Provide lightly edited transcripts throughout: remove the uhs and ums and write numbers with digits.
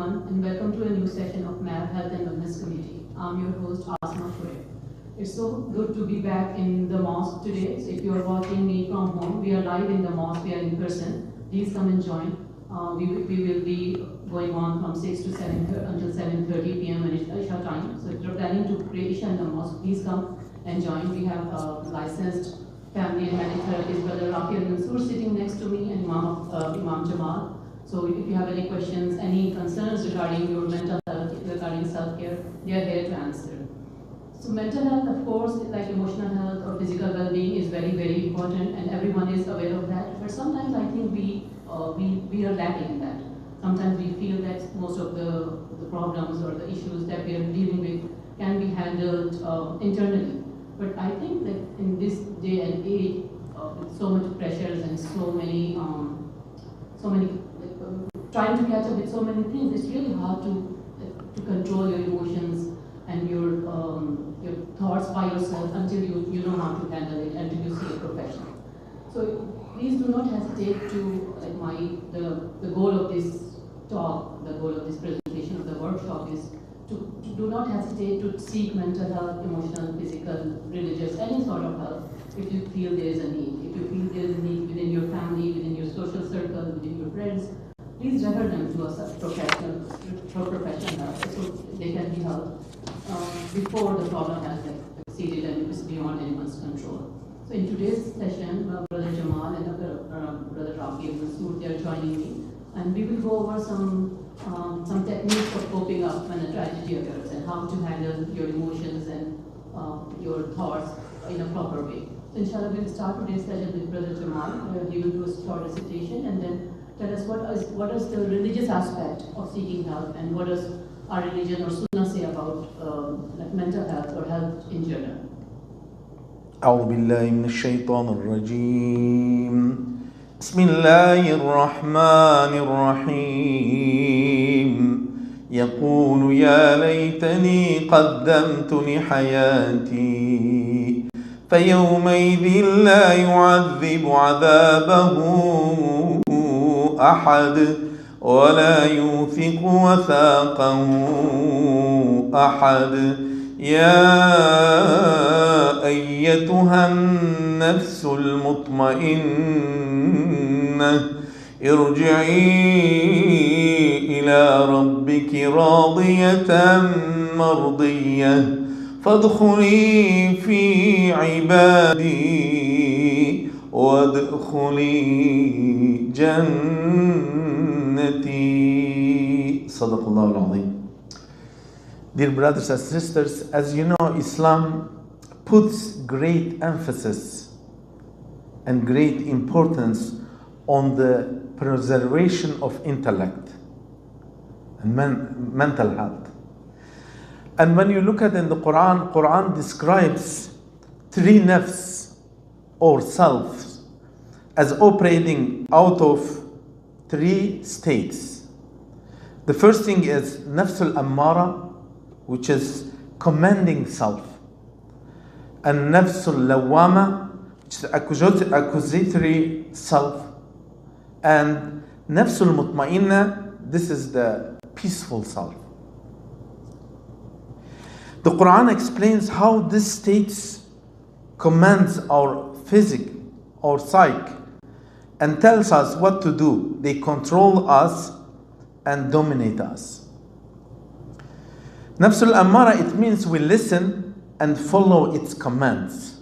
everyone, and welcome to a new session of MAV Health and Wellness Committee. I'm your host, Asma Shoaib. It's so good to be back in the mosque today. So if you are watching me from home, we are live in the mosque, we are in person. Please come and join. We will be going on from 6 to 7 until 7:30 p.m. when it's Isha time. So if you're planning to pray Isha in the mosque, please come and join. We have licensed family and medical therapist, Brother Rafi Al-Mansoor, sitting next to me, and Imam Jamal. So if you have any questions, any concerns regarding your mental health, regarding self-care, they are here to answer. So mental health, of course, like emotional health or physical well-being is very, very important, and everyone is aware of that. But sometimes I think we are lacking in that. Sometimes we feel that most of the problems or the issues that we are dealing with can be handled internally. But I think that in this day and age, with so much pressures and so many trying to catch up with so many things, it's really hard to control your emotions and your thoughts by yourself until you know how to handle it, until you see a professional. So please do not hesitate to, the goal of this talk, the goal of this presentation of the workshop is to do not hesitate to seek mental health, emotional, physical, religious, any sort of help if you feel there is a need. If you feel there is a need within your family, within your social circle, within your friends, please refer them to a professional help so they can be helped before the problem has exceeded and is beyond anyone's control. So in today's session, Brother Jamal and Brother Rafi Al-Mansoor, they are joining me, and we will go over some techniques of coping up when a tragedy occurs and how to handle your emotions and your thoughts in a proper way. So inshallah, we'll start today's session with Brother Jamal, where he will do a short recitation and then tell us what is the religious aspect of seeking help and what does our religion or Sunnah say about mental health or health in general. أعوذ بالله من الشيطان الرجيم بسم الله الرحمن الرحيم يقول يا ليتني قدمت لحياتي فيومئذ لا يعذب عذابه أحد ولا يوثق وثاقه أحد يا أيتها النفس المطمئنة ارجعي إلى ربك راضية مرضية فادخلي في عبادي وادخلي جنتي صدق الله العظيم. Dear brothers and sisters, as you know, Islam puts great emphasis and great importance on the preservation of intellect and mental health. And when you look at in the Quran describes three nafs or selves as operating out of three states. The first thing is nafs al-ammara, which is commanding self, and nafs al-lawwama, which is accusatory self, and nafs al-mutma'inna, this is the peaceful self. The Quran explains how these states commands our physic, our psyche, and tells us what to do. They control us and dominate us. Nafs al-ammara, it means we listen and follow its commands.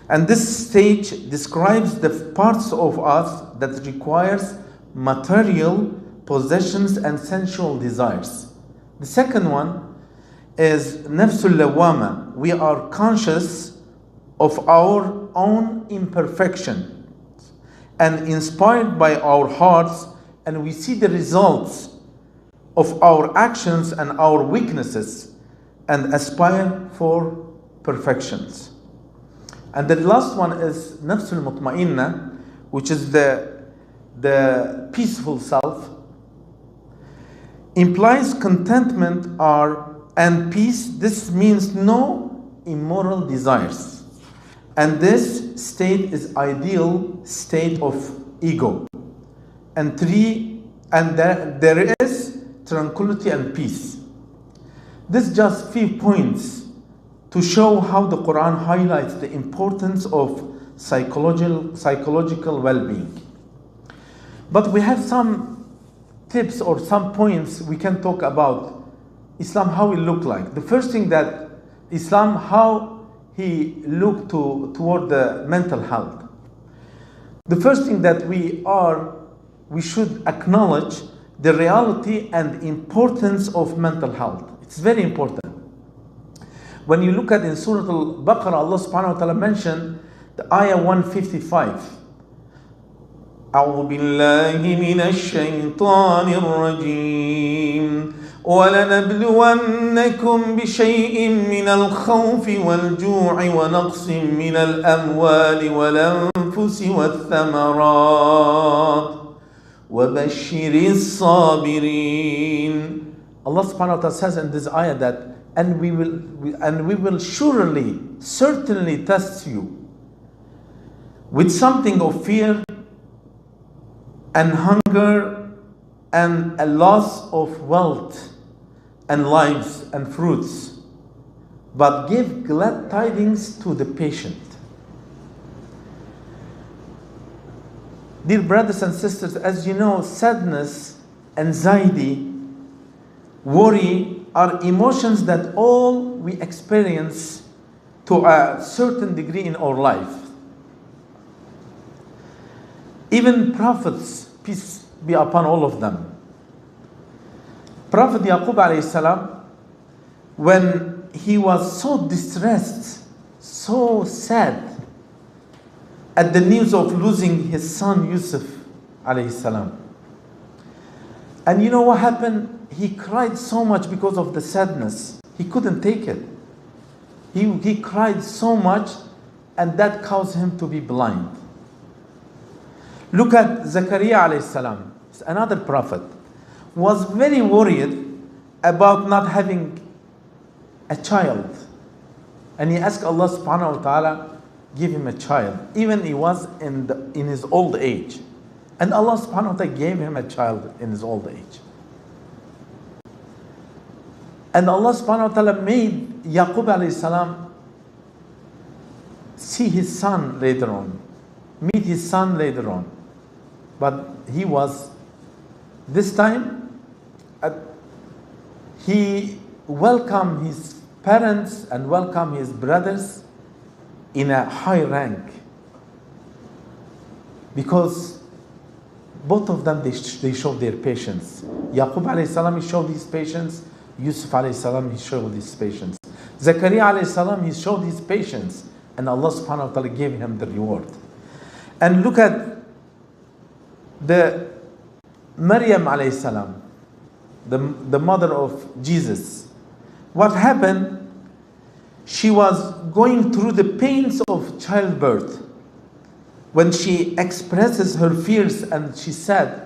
And this stage describes the parts of us that requires material possessions and sensual desires. The second one is nafs al-lawwama. We are conscious of our own imperfection and inspired by our hearts, and we see the results of our actions and our weaknesses and aspire for perfections. And the last one is nafs al-mutma'inna, which is the peaceful self, implies contentment and peace. This means no immoral desires. And this state is ideal state of ego. And there is tranquility, and peace. This just few points to show how the Quran highlights the importance of psychological well-being. But we have some tips or some points we can talk about Islam, how it look like. The first thing that Islam, how he looked toward the mental health. The first thing that we should acknowledge the reality and importance of mental health. It's very important. When you look at in Surah Al-Baqarah, Allah subhanahu wa ta'ala mentioned the ayah 155. أعوذ بالله من الشيطان الرجيم ولنبلونكم بشيء من الخوف والجوع ونقص من الأموال والأنفس والثمرات وبشر الصابرين. Allah subhanahu wa ta'ala says in this ayah that and we will certainly test you with something of fear and hunger and a loss of wealth and lives and fruits, but give glad tidings to the patient. Dear brothers and sisters, as you know, sadness, anxiety, worry are emotions that all we experience to a certain degree in our life. Even prophets, peace be upon all of them. Prophet Yaqub alayhi salam, when he was so distressed, so sad at the news of losing his son Yusuf alayhi salam. And you know what happened? He cried so much because of the sadness. He couldn't take it. He cried so much, and that caused him to be blind. Look at Zakaria alayhi salam, another prophet, was very worried about not having a child. And he asked Allah subhanahu wa ta'ala, give him a child, even he was in his old age. And Allah subhanahu wa ta'ala gave him a child in his old age. And Allah subhanahu wa ta'ala made Yaqub alayhi salam see his son later on, meet his son later on. But he was, this time, he welcomed his parents and welcomed his brothers in a high rank. Because both of them, they showed their patience. Yaqub alayhi salam, he showed his patience. Yusuf alayhi salam, he showed his patience. Zakaria alayhi salam, he showed his patience. And Allah subhanahu wa ta'ala gave him the reward. And look at the Maryam alayhi salam, the mother of Jesus. What happened? She was going through the pains of childbirth. When she expresses her fears and she said,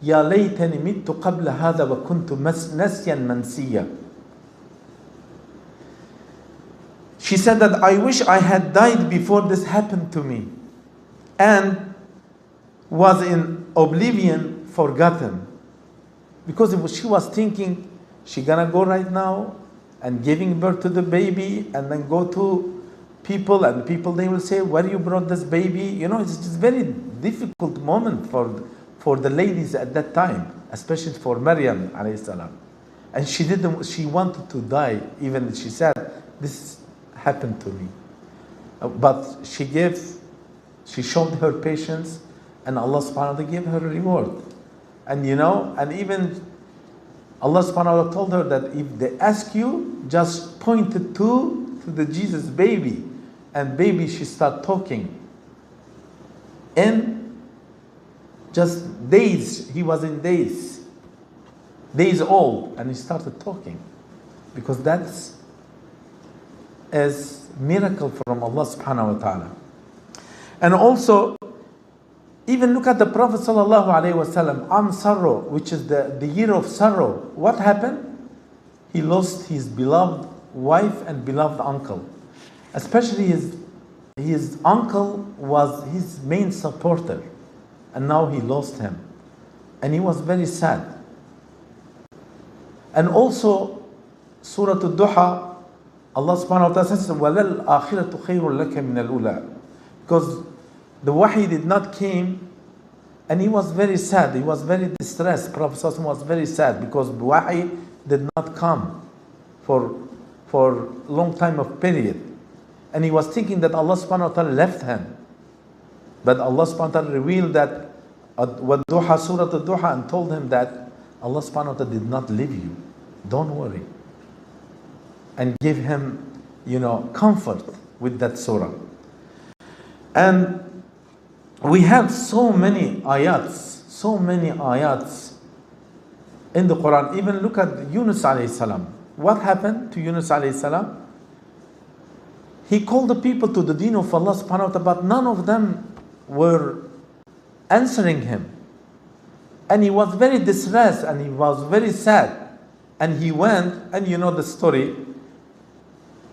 يا ليتني مت قبل هذا وكنت نسيا منسيا. She said that I wish I had died before this happened to me, and was in oblivion, forgotten. Because she was thinking, she gonna go right now and giving birth to the baby and then go to people, and people, they will say, where you brought this baby? You know, it's just very difficult moment for the ladies at that time, especially for Maryam alayhi salam. And she wanted to die, even she said, this happened to me. But she showed her patience, and Allah subhanahu wa ta'ala gave her a reward. And you know, and even Allah subhanahu wa ta'ala told her that if they ask you, just point it to the Jesus baby. And baby, she started talking. In just days, he was in days old, and he started talking. Because that's as miracle from Allah subhanahu wa ta'ala. And also, even look at the Prophet sallallahu alaihi wasallam, Sarro, which is the year of sorrow. What happened? He lost his beloved wife and beloved uncle. Especially his uncle was his main supporter, and now he lost him. And he was very sad. And also, Surah Al-Duha, Allah subhanahu wa ta'ala says, وَلَلْآخِرَةُ خَيْرٌ لَكَ مِنَ الْأُولَى. Because the wahi did not came, and he was very sad, he was very distressed. Prophet ﷺ was very sad because the wahi did not come for long time of period. And he was thinking that Allah subhanahu wa ta'ala left him. But Allah subhanahu wa ta'ala revealed that Duha, Surah Al-Duha, and told him that Allah subhanahu wa ta'ala did not leave you. Don't worry. And give him, comfort with that surah. And we have so many ayats in the Quran. Even look at Yunus alayhi salam. What happened to Yunus alayhi salam? He called the people to the deen of Allah subhanahu wa ta'ala, but none of them were answering him. And he was very distressed and he was very sad. And he went, and you know the story.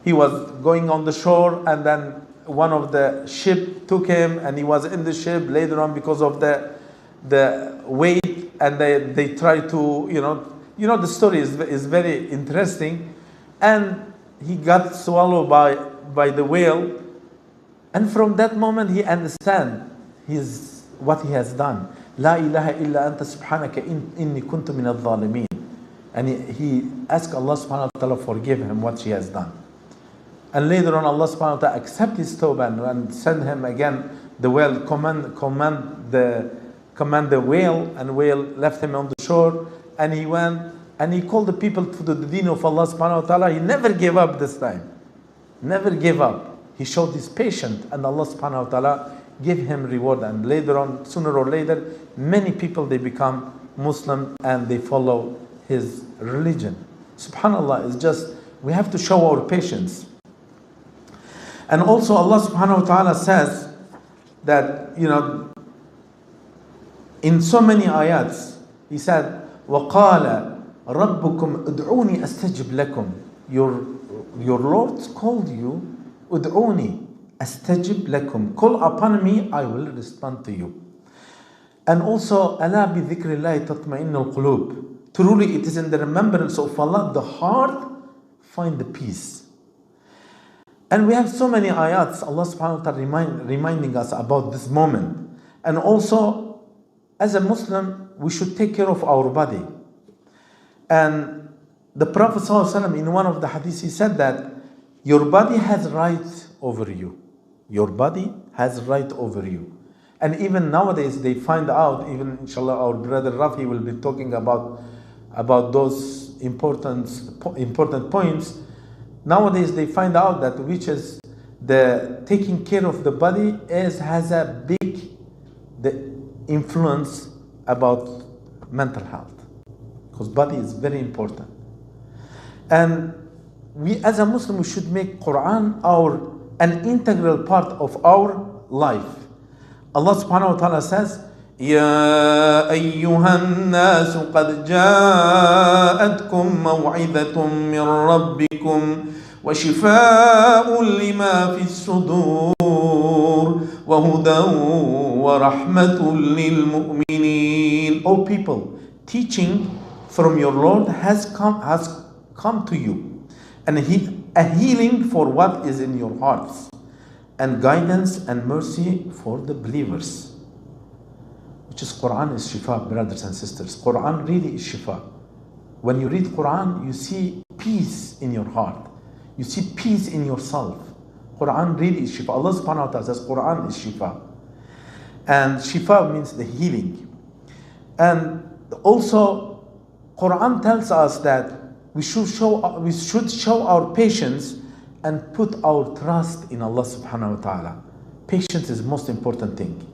He was going on the shore, and then one of the ship took him, and he was in the ship later on because of the weight, and they tried to, the story is very interesting. And he got swallowed by the whale, and from that moment he understand what he has done. La ilaha illa anta subhanaka inni kuntu min al-zalimin. And he asked Allah subhanahu wa ta'ala forgive him what he has done. And later on Allah subhanahu wa ta'ala accept his tawbah and send him again the whale, command the whale, and whale left him on the shore, and he went and he called the people to the deen of Allah subhanahu wa ta'ala. He never gave up this time. Never gave up. He showed his patience, and Allah subhanahu wa ta'ala gave him reward. And later on, sooner or later, many people, they become Muslim and they follow his religion. Subhanallah, it's just, we have to show our patience. And also Allah subhanahu wa ta'ala says that, in so many ayats, He said, وَقَالَ رَبُّكُمْ أُدْعُونِي أَسْتَجِبْ لَكُمْ. Your Lord called you, أُدْعُونِي أَسْتَجِبْ لَكُمْ. Call upon me, I will respond to you. And also, أَلَا بِذِكْرِ اللَّهِ تَطْمَئِنُّ الْقُلُوبِ. Truly, it is in the remembrance of Allah the heart find the peace. And we have so many ayats, Allah subhanahu wa ta'ala reminding us about this moment. And also, as a Muslim, we should take care of our body. And the Prophet ﷺ, in one of the hadiths, he said that your body has right over you. Your body has right over you. And even nowadays, they find out, even inshallah, our brother Rafi will be talking about those important points. Nowadays, they find out that which is the taking care of the body has a big influence about mental health, because body is very important. And we, as a Muslim, we should make Quran an integral part of our life. Allah subhanahu wa ta'ala says, يا أيها الناس قد جاءتكم موعظة من ربكم وشفاء لما في الصدور وهدى ورحمة للمؤمنين. O people, teaching from your Lord has come to you, and a healing for what is in your hearts, and guidance and mercy for the believers. Which is Quran is shifa, brothers and sisters. Quran really is shifa. When you read Quran, you see peace in your heart. You see peace in yourself. Quran really is shifa. Allah subhanahu wa ta'ala says Quran is shifa. And shifa means the healing. And also, Quran tells us that we should show our patience and put our trust in Allah subhanahu wa ta'ala. Patience is the most important thing.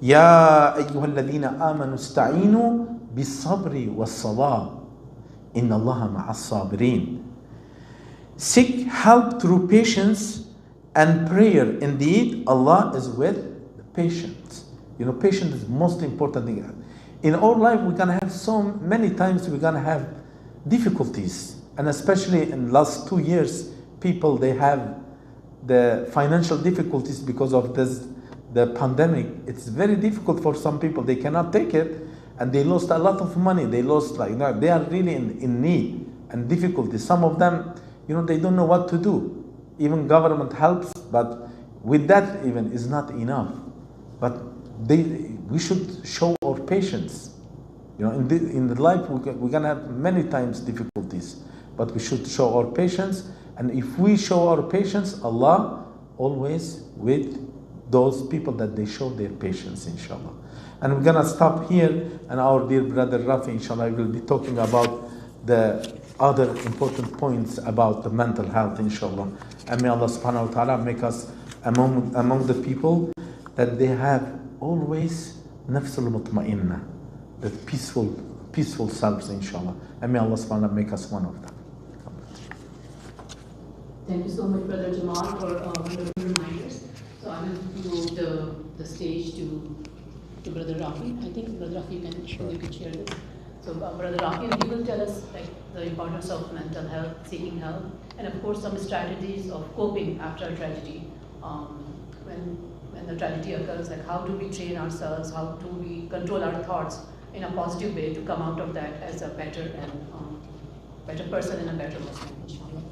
يا أيها الذين آمنوا استعينوا بالصبر والصلاة إن الله مع الصابرين. Seek help through patience and prayer. Indeed, Allah is with the patient. Patience is the most important thing. In our life, we're gonna have so many times we're gonna have difficulties, and especially in the last 2 years, people, they have the financial difficulties because of the pandemic. It's very difficult for some people. They cannot take it, and they lost a lot of money. They lost, like, they are really in need and difficulty. Some of them, they don't know what to do. Even government helps, but with that even is not enough. But we should show our patience. In the life we're gonna have many times difficulties, but we should show our patience. And if we show our patience, Allah always with those people that they show their patience, inshallah. And we're gonna stop here, and our dear brother Rafi, inshallah, will be talking about the other important points about the mental health, inshallah. And may Allah subhanahu wa ta'ala make us among the people that they have always nafs al-mutma'inna, the peaceful selves, inshallah. And may Allah subhanahu wa ta'ala make us one of them. Thank you so much, Brother Jamal, for wonderful reminders. So I will move the stage to Brother Rafi. I think Brother Rafi, you can share this. So Brother Rafi, you will tell us the importance of mental health, seeking help, and of course some strategies of coping after a tragedy. When the tragedy occurs, like how do we train ourselves, how do we control our thoughts in a positive way to come out of that as a better person and a better Muslim, inshallah.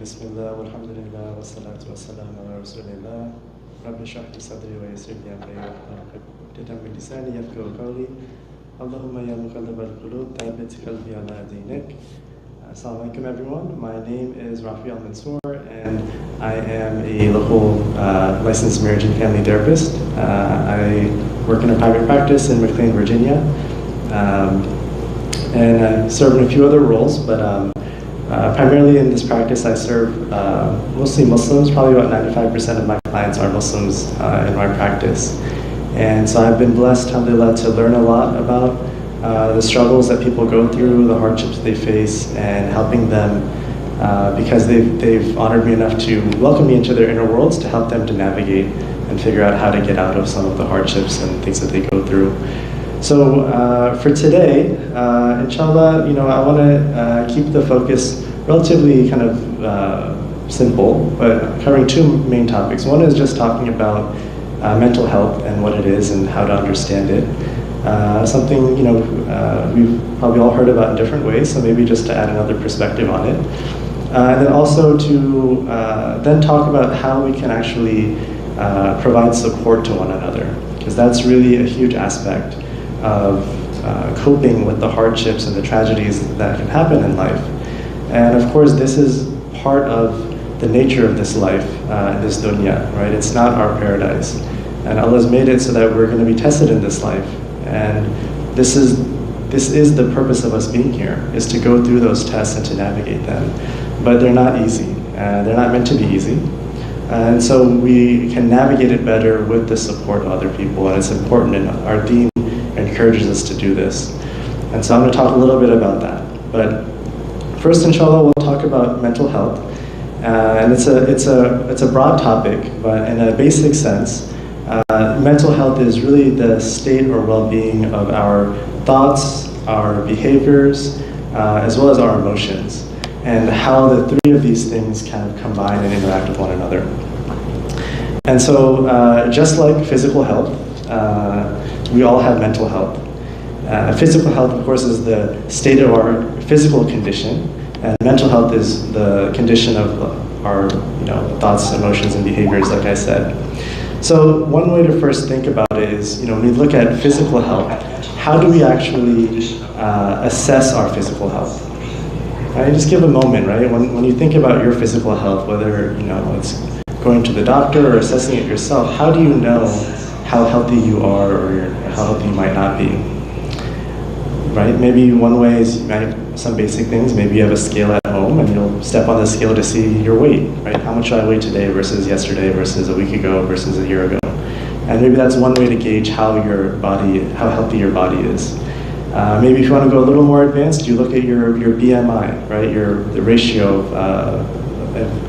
Bismillah, walhamdulillah, wa salatu wa salam ala rasulillah. Rabbi shrah li sadri wa yassir li amri wa hlul 'uqdatan min lisani yafqahu qawli. Allahumma ya muqallibal qulub, thabbit qalbi ala dinik. Assalamu alaikum, everyone. My name is Rafi Al-Mansour, and I am a local licensed marriage and family therapist. I work in a private practice in McLean, Virginia, and I serve in a few other roles, but primarily in this practice, I serve mostly Muslims. Probably about 95% of my clients are Muslims in my practice. And so I've been blessed, alhamdulillah, to learn a lot about the struggles that people go through, the hardships they face, and helping them because they've honored me enough to welcome me into their inner worlds to help them to navigate and figure out how to get out of some of the hardships and things that they go through. So for today, inshallah, I want to keep the focus relatively kind of simple, but covering two main topics. One is just talking about mental health and what it is and how to understand it. Something we've probably all heard about in different ways, so maybe just to add another perspective on it. And then also to then talk about how we can actually provide support to one another, because that's really a huge aspect of coping with the hardships and the tragedies that can happen in life. And of course, this is part of the nature of this life, this dunya, right? It's not our paradise. And Allah's made it so that we're going to be tested in this life. And this is the purpose of us being here, is to go through those tests and to navigate them. But they're not easy. They're not meant to be easy. And so we can navigate it better with the support of other people. And it's important, and our deen encourages us to do this. And so I'm going to talk a little bit about that. But first, inshallah, we'll talk about mental health. And it's a broad topic, but in a basic sense, mental health is really the state or well-being of our thoughts, our behaviors, as well as our emotions, and how the three of these things kind of combine and interact with one another. And so, just like physical health, we all have mental health. Physical health, of course, is the state of our physical condition, and mental health is the condition of our thoughts, emotions, and behaviors, like I said. So one way to first think about it is, when we look at physical health, how do we actually assess our physical health? Right? Just give a moment, right? When you think about your physical health, whether it's going to the doctor or assessing it yourself, how do you know how healthy you are or how healthy you might not be? Right? Maybe one way is some basic things. Maybe you have a scale at home and you'll step on the scale to see your weight, right? How much I weigh today versus yesterday versus a week ago versus a year ago. And maybe that's one way to gauge how healthy your body is. Maybe if you want to go a little more advanced, you look at your BMI, right? The ratio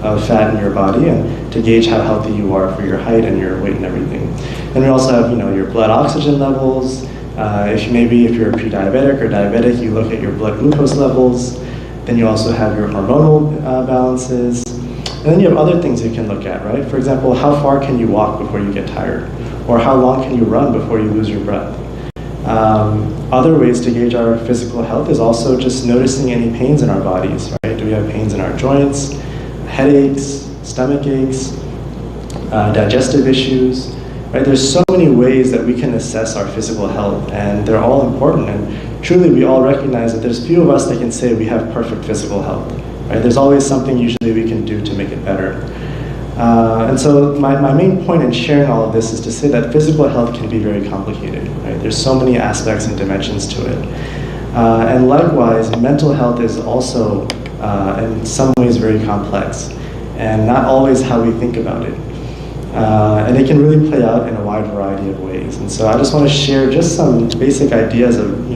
of fat in your body, and to gauge how healthy you are for your height and your weight and everything. And we also have, your blood oxygen levels, If you're pre-diabetic or diabetic, you look at your blood glucose levels. Then you also have your hormonal balances. And then you have other things you can look at, right? For example, how far can you walk before you get tired? Or how long can you run before you lose your breath? Other ways to gauge our physical health is also just noticing any pains in our bodies, right? Do we have pains in our joints, headaches, stomach aches, digestive issues, right? There's so many ways that we can assess our physical health, and they're all important. And truly, we all recognize that there's few of us that can say we have perfect physical health, right? There's always something usually we can do to make it better. And so my main point in sharing all of this is to say that physical health can be very complicated, right? There's so many aspects and dimensions to it. And likewise, mental health is also in some ways very complex, and not always how we think about it. And it can really play out in a wide variety of ways. And so I just want to share just some basic ideas of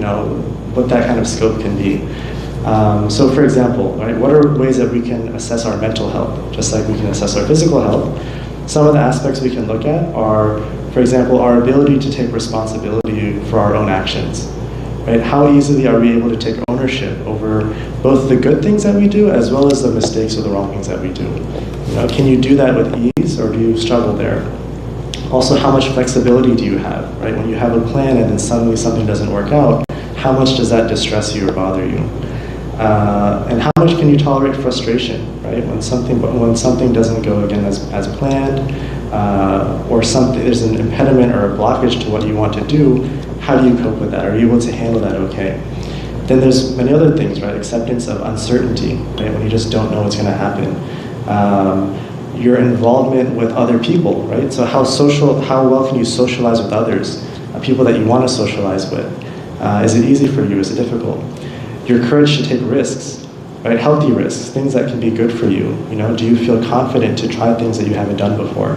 what that kind of scope can be. So for example, right, what are ways that we can assess our mental health, just like we can assess our physical health? Some of the aspects we can look at are, for example, our ability to take responsibility for our own actions. Right? How easily are we able to take ownership over both the good things that we do as well as the mistakes or the wrong things that we do? Can you do that with ease, or do you struggle there? Also, how much flexibility do you have? Right? When you have a plan and then suddenly something doesn't work out, how much does that distress you or bother you? And how much can you tolerate frustration, right? When something doesn't go again as planned, or there's an impediment or a blockage to what you want to do, how do you cope with that? Are you able to handle that okay? Then there's many other things, right? Acceptance of uncertainty, right? When you just don't know what's going to happen. Your involvement with other people, right? So how well can you socialize with others, people that you want to socialize with? Is it easy for you? Is it difficult? Your courage to take risks, right? Healthy risks, things that can be good for you. Do you feel confident to try things that you haven't done before?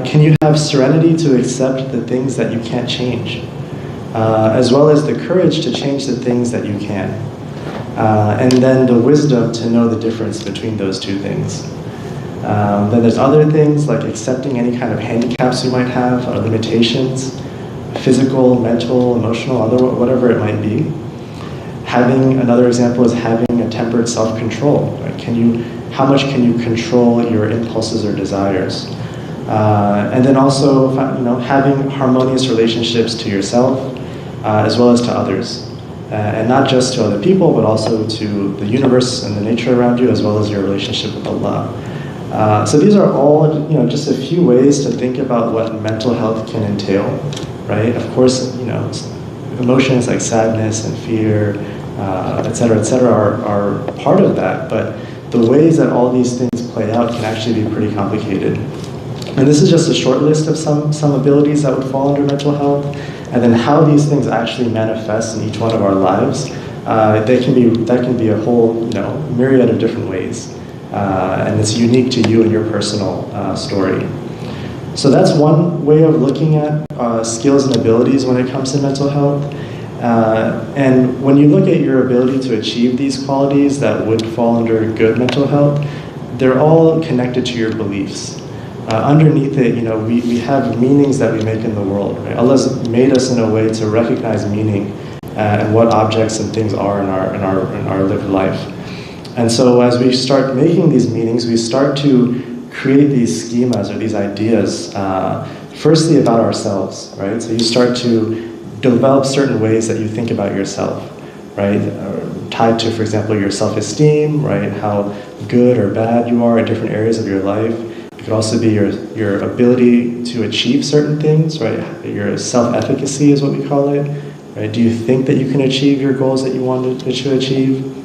Can you have serenity to accept the things that you can't change, as well as the courage to change the things that you can? And then the wisdom to know the difference between those two things. Then there's other things like accepting any kind of handicaps you might have, or limitations, physical, mental, emotional, whatever it might be. Another example is having a tempered self-control. Right? How much can you control your impulses or desires? And then also, having harmonious relationships to yourself, as well as to others. And not just to other people, but also to the universe and the nature around you, as well as your relationship with Allah. So these are all, just a few ways to think about what mental health can entail, right? Of course, emotions like sadness and fear, et cetera, are part of that. But the ways that all these things play out can actually be pretty complicated. And this is just a short list of some abilities that would fall under mental health. And then how these things actually manifest in each one of our lives, that can be a whole myriad of different ways. And it's unique to you and your personal story. So that's one way of looking at skills and abilities when it comes to mental health. And when you look at your ability to achieve these qualities that would fall under good mental health, they're all connected to your beliefs. Underneath it, we have meanings that we make in the world. Right? Allah's made us in a way to recognize meaning and what objects and things are in our lived life. And so as we start making these meanings, we start to create these schemas or these ideas, firstly about ourselves, right? So you start to develop certain ways that you think about yourself, right? Tied to, for example, your self-esteem, right? How good or bad you are in different areas of your life. It could also be your ability to achieve certain things, right? Your self-efficacy is what we call it, right? Do you think that you can achieve your goals that you want to achieve?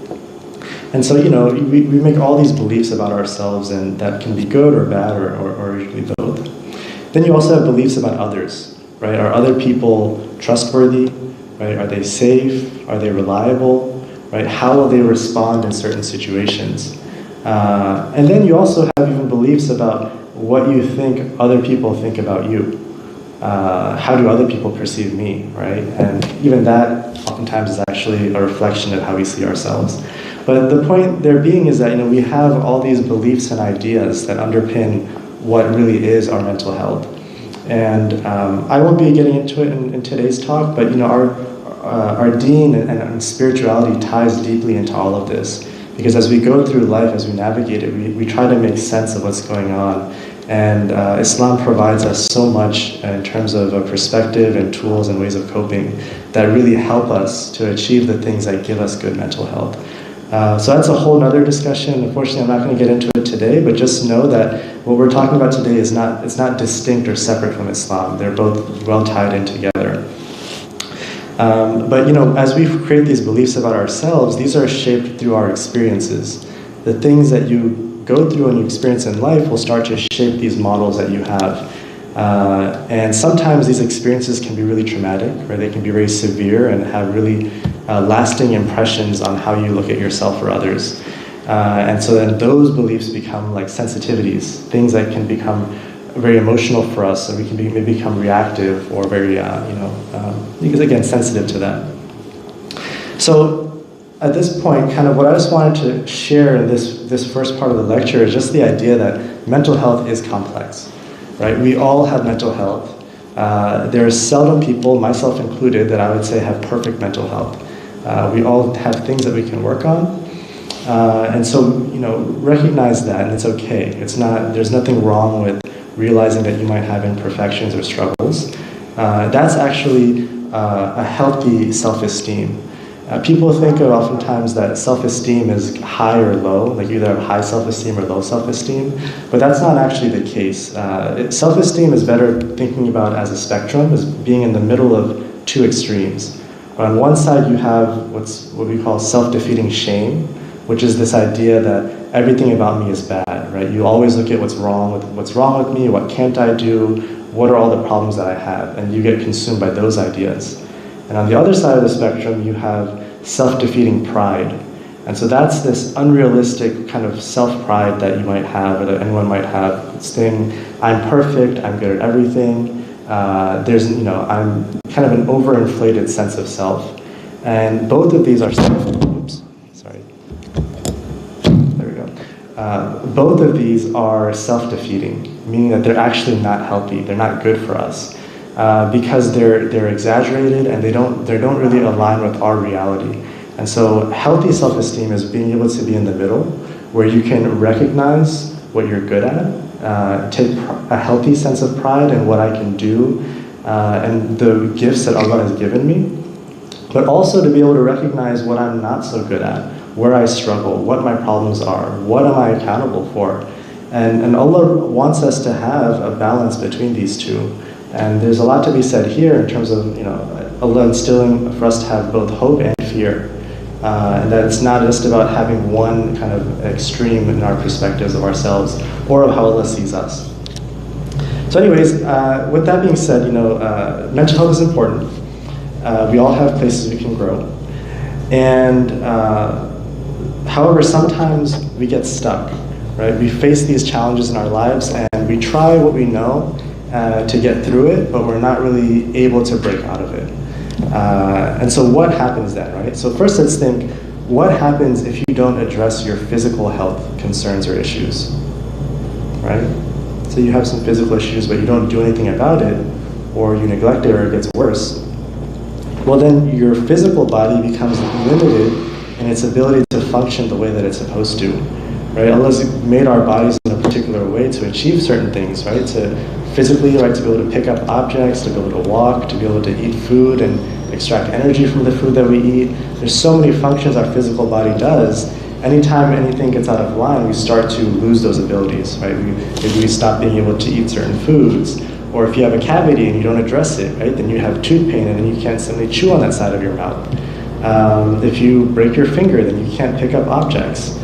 And so, we make all these beliefs about ourselves, and that can be good or bad or usually both. Then you also have beliefs about others, right? Are other people trustworthy, right? Are they safe? Are they reliable, right? How will they respond in certain situations? And then you also have even beliefs about what you think other people think about you. How do other people perceive me, right? And even that oftentimes is actually a reflection of how we see ourselves. But the point there being is that we have all these beliefs and ideas that underpin what really is our mental health. And I won't be getting into it in today's talk, but our deen and spirituality ties deeply into all of this. Because as we go through life, as we navigate it, we try to make sense of what's going on. And Islam provides us so much in terms of a perspective and tools and ways of coping that really help us to achieve the things that give us good mental health. So that's a whole other discussion. Unfortunately, I'm not going to get into it today, but just know that what we're talking about today is it's not distinct or separate from Islam. They're both well tied in together. But as we create these beliefs about ourselves, these are shaped through our experiences. The things that you go through and you experience in life will start to shape these models that you have. And sometimes these experiences can be really traumatic, or they can be very severe and have really lasting impressions on how you look at yourself or others. And so then those beliefs become like sensitivities, things that can become very emotional for us, and we can maybe become reactive or very, because again, sensitive to that. So at this point, kind of what I just wanted to share in this first part of the lecture is just the idea that mental health is complex, right? We all have mental health. There are seldom people, myself included, that I would say have perfect mental health. We all have things that we can work on. And so, recognize that, and it's okay. There's nothing wrong with realizing that you might have imperfections or struggles. That's actually a healthy self-esteem. People think of oftentimes that self-esteem is high or low, like you either have high self-esteem or low self-esteem, but that's not actually the case. Self-esteem is better thinking about as a spectrum, as being in the middle of two extremes. On one side you have what we call self-defeating shame, which is this idea that everything about me is bad, right? You always look at what's wrong with me, what can't I do, what are all the problems that I have, and you get consumed by those ideas. And on the other side of the spectrum, you have self-defeating pride. And so that's this unrealistic kind of self-pride that you might have, or that anyone might have. It's saying, I'm perfect, I'm good at everything. I'm kind of an overinflated sense of self. And both of these are both of these are self-defeating, meaning that they're actually not healthy, they're not good for us, because they're exaggerated and they don't really align with our reality. And so healthy self-esteem is being able to be in the middle, where you can recognize what you're good at, take a healthy sense of pride in what I can do, and the gifts that Allah has given me, but also to be able to recognize what I'm not so good at, where I struggle, what my problems are, what am I accountable for. And Allah wants us to have a balance between these two. And there's a lot to be said here in terms of Allah instilling for us to have both hope and fear. And that it's not just about having one kind of extreme in our perspectives of ourselves or of how Allah sees us. So anyways, with that being said, mental health is important. We all have places we can grow. And however, sometimes we get stuck, right? We face these challenges in our lives and we try what we know to get through it, but we're not really able to break out of it. And so what happens then, right? So first let's think, what happens if you don't address your physical health concerns or issues, right? So you have some physical issues, but you don't do anything about it, or you neglect it, or it gets worse. Well, then your physical body becomes limited in its ability to function the way that it's supposed to, right? Allah's made our bodies in a particular way to achieve certain things, right? To physically, right, to be able to pick up objects, to be able to walk, to be able to eat food and extract energy from the food that we eat. There's so many functions our physical body does. Anytime anything gets out of line, we start to lose those abilities, right? Maybe we stop being able to eat certain foods. Or if you have a cavity and you don't address it, right, then you have tooth pain and then you can't simply chew on that side of your mouth. If you break your finger, then you can't pick up objects.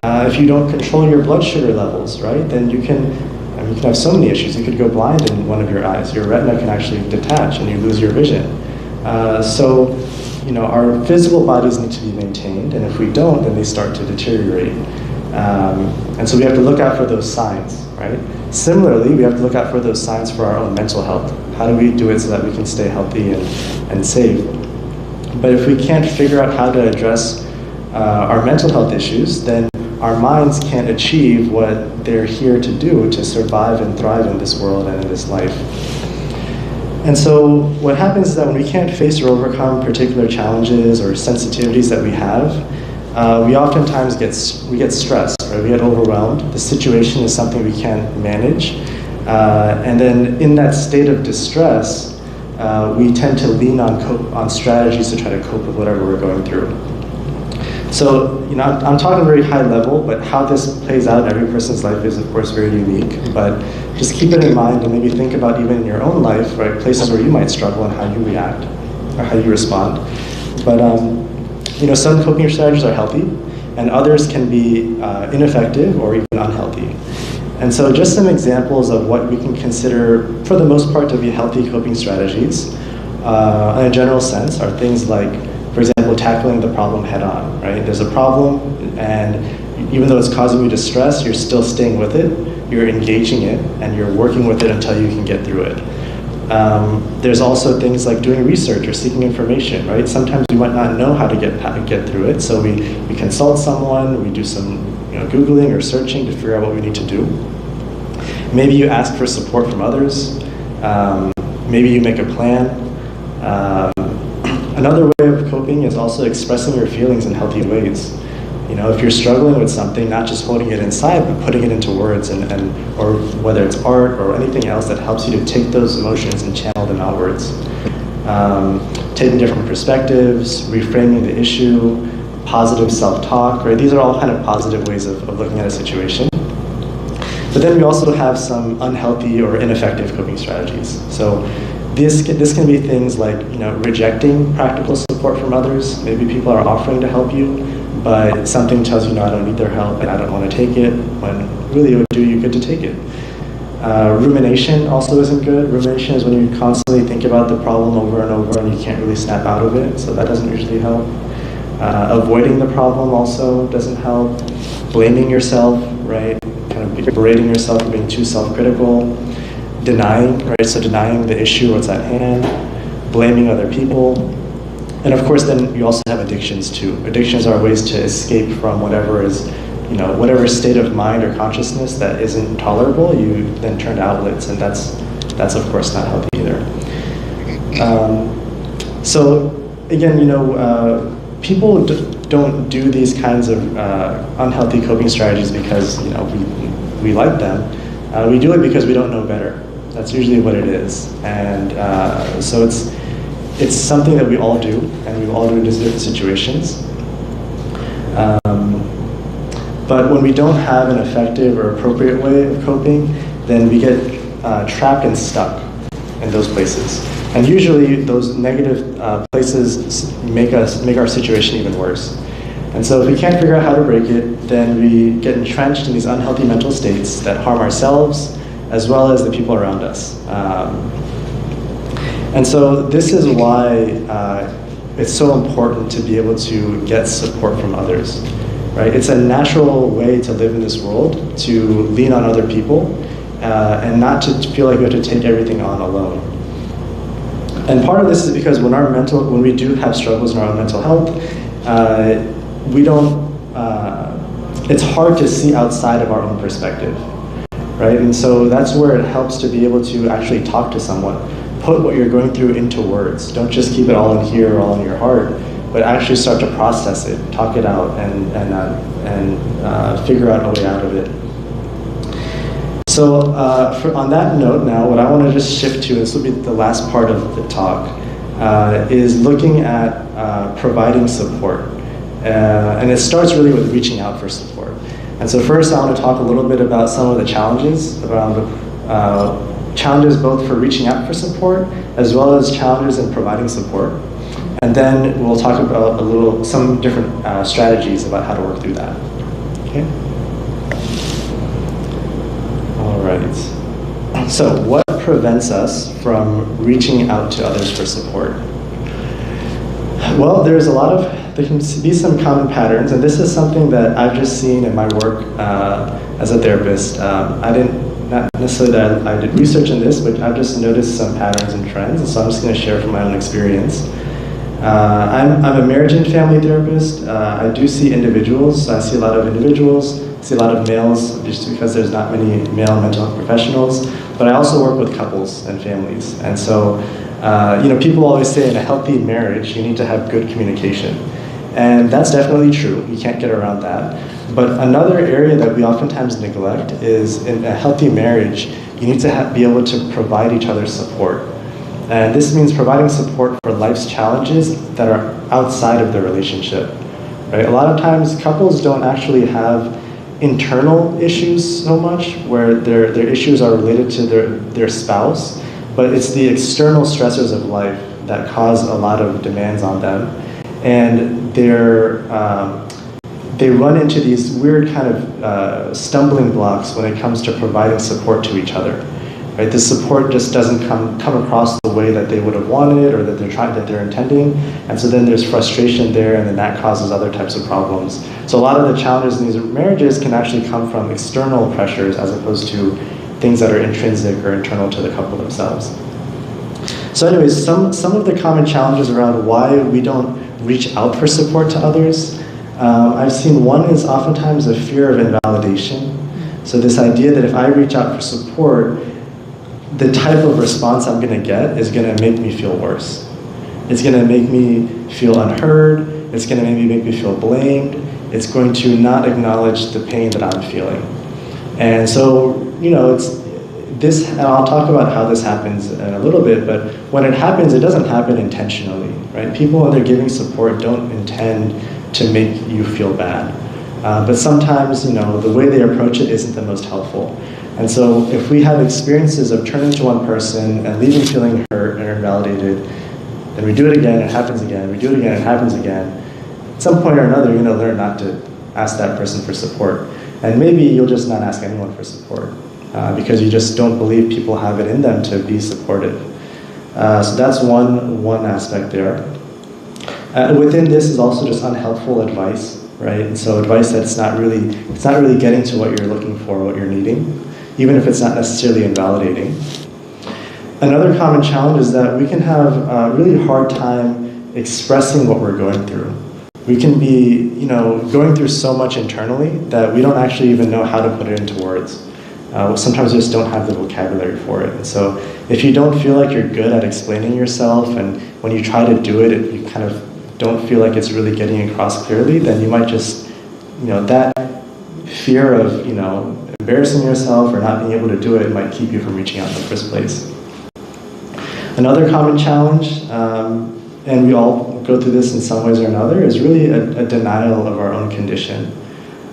If you don't control your blood sugar levels, right, then you can have so many issues. You could go blind in one of your eyes. Your retina can actually detach and you lose your vision. So, our physical bodies need to be maintained, and if we don't, then they start to deteriorate. And so we have to look out for those signs, right? Similarly, we have to look out for those signs for our own mental health. How do we do it so that we can stay healthy and safe? But if we can't figure out how to address our mental health issues, then our minds can't achieve what they're here to do, to survive and thrive in this world and in this life. And so what happens is that when we can't face or overcome particular challenges or sensitivities that we have, we oftentimes get stressed, right? We get overwhelmed. The situation is something we can't manage. And then in that state of distress, we tend to lean on strategies to try to cope with whatever we're going through. So, I'm talking very high level, but how this plays out in every person's life is, of course, very unique. But just keep it in mind and maybe think about even in your own life, right, places where you might struggle and how you react or how you respond. But, some coping strategies are healthy, and others can be ineffective or even unhealthy. And so just some examples of what we can consider, for the most part, to be healthy coping strategies, in a general sense, are things like, for example, tackling the problem head on, right? There's a problem, and even though it's causing you distress, you're still staying with it, you're engaging it, and you're working with it until you can get through it. There's also things like doing research or seeking information, right? Sometimes we might not know how to get through it, so we consult someone, we do some Googling or searching to figure out what we need to do. Maybe you ask for support from others. Maybe you make a plan. Another way of coping is also expressing your feelings in healthy ways. If you're struggling with something, not just holding it inside, but putting it into words, or whether it's art or anything else that helps you to take those emotions and channel them outwards. Taking different perspectives, reframing the issue, positive self-talk, right? These are all kind of positive ways of looking at a situation. But then we also have some unhealthy or ineffective coping strategies. So this can be things like rejecting practical support from others. Maybe people are offering to help you, but something tells you, no, I don't need their help and I don't want to take it, when really it would do you good to take it. Rumination also isn't good. Rumination is when you constantly think about the problem over and over and you can't really snap out of it, so that doesn't usually help. Avoiding the problem also doesn't help. Blaming yourself, right? Kind of berating yourself for being too self-critical. Denying, right? So denying the issue, what's at hand. Blaming other people. And of course, then you also have addictions too. Addictions are ways to escape from whatever is, whatever state of mind or consciousness that isn't tolerable. You then turn to outlets, and that's of course not healthy either. So again, people don't do these kinds of unhealthy coping strategies because we like them. We do it because we don't know better. That's usually what it is, and so it's something that we all do, and we all do in different situations. But when we don't have an effective or appropriate way of coping, then we get trapped and stuck in those places. And usually those negative places make our situation even worse. And so if we can't figure out how to break it, then we get entrenched in these unhealthy mental states that harm ourselves as well as the people around us. And so this is why it's so important to be able to get support from others, right? It's a natural way to live in this world, to lean on other people, and not to feel like we have to take everything on alone. And part of this is because when we do have struggles in our own mental health, it's hard to see outside of our own perspective, right? And so that's where it helps to be able to actually talk to someone. Put what you're going through into words. Don't just keep it all in here or all in your heart, but actually start to process it, talk it out, and figure out a way out of it. So on that note now, what I want to just shift to, this will be the last part of the talk, is looking at providing support. And it starts really with reaching out for support. And so first I want to talk a little bit about some of the challenges around challenges both for reaching out for support as well as challenges in providing support. And then we'll talk about some different strategies about how to work through that. Okay? All right. So what prevents us from reaching out to others for support? Well, there can be some common patterns, and this is something that I've just seen in my work as a therapist. Not necessarily that I did research in this, but I've just noticed some patterns and trends, and so I'm just going to share from my own experience. I'm a marriage and family therapist. I do see individuals. I see a lot of individuals. I see a lot of males, just because there's not many male mental health professionals. but I also work with couples and families. And so, people always say in a healthy marriage, you need to have good communication. And that's definitely true. You can't get around that. But another area that we oftentimes neglect is in a healthy marriage, you need to be able to provide each other support. And this means providing support for life's challenges that are outside of the relationship. Right? A lot of times couples don't actually have internal issues so much, where their issues are related to their spouse, but it's the external stressors of life that cause a lot of demands on them. And they run into these weird kind of stumbling blocks when it comes to providing support to each other. Right? The support just doesn't come across the way that they would have wanted or that they're intending, and so then there's frustration there, and then that causes other types of problems. So a lot of the challenges in these marriages can actually come from external pressures as opposed to things that are intrinsic or internal to the couple themselves. So anyways, some of the common challenges around why we don't reach out for support to others, I've seen one is oftentimes a fear of invalidation. So this idea that if I reach out for support, the type of response I'm going to get is going to make me feel worse. It's going to make me feel unheard. It's going to maybe make me feel blamed. It's going to not acknowledge the pain that I'm feeling. And so, it's this, and I'll talk about how this happens in a little bit, but when it happens, it doesn't happen intentionally, right? People, when they're giving support, don't intend to make you feel bad. But sometimes, the way they approach it isn't the most helpful. And so if we have experiences of turning to one person and leaving feeling hurt or invalidated, then we do it again, it happens again, we do it again, it happens again. At some point or another, you're going to learn not to ask that person for support. And maybe you'll just not ask anyone for support because you just don't believe people have it in them to be supported. So that's one aspect there. Within this is also just unhelpful advice, right? And so advice that's not really getting to what you're looking for, what you're needing, even if it's not necessarily invalidating. Another common challenge is that we can have a really hard time expressing what we're going through. We can be, going through so much internally that we don't actually even know how to put it into words. Sometimes we just don't have the vocabulary for it. And so if you don't feel like you're good at explaining yourself, and when you try to do it, you kind of don't feel like it's really getting across clearly, then you might just, that fear of, embarrassing yourself or not being able to do it might keep you from reaching out in the first place. Another common challenge, and we all go through this in some ways or another, is really a denial of our own condition.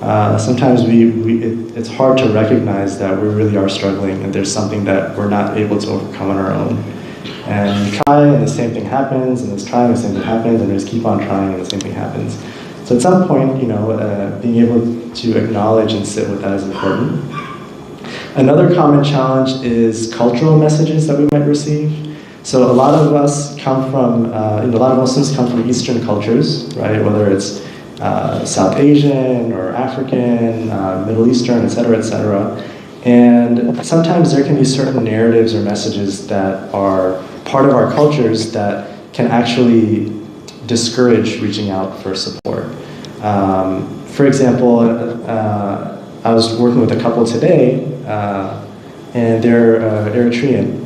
Sometimes it's hard to recognize that we really are struggling and there's something that we're not able to overcome on our own. And we try and the same thing happens, and let's try and the same thing happens, and we just keep on trying and the same thing happens. So at some point, being able to acknowledge and sit with that is important. Another common challenge is cultural messages that we might receive. So a lot of us come from, a lot of Muslims come from Eastern cultures, right? Whether it's South Asian or African, Middle Eastern, et cetera, and sometimes there can be certain narratives or messages that are part of our cultures that can actually discourage reaching out for support. For example, I was working with a couple today, and they're Eritrean.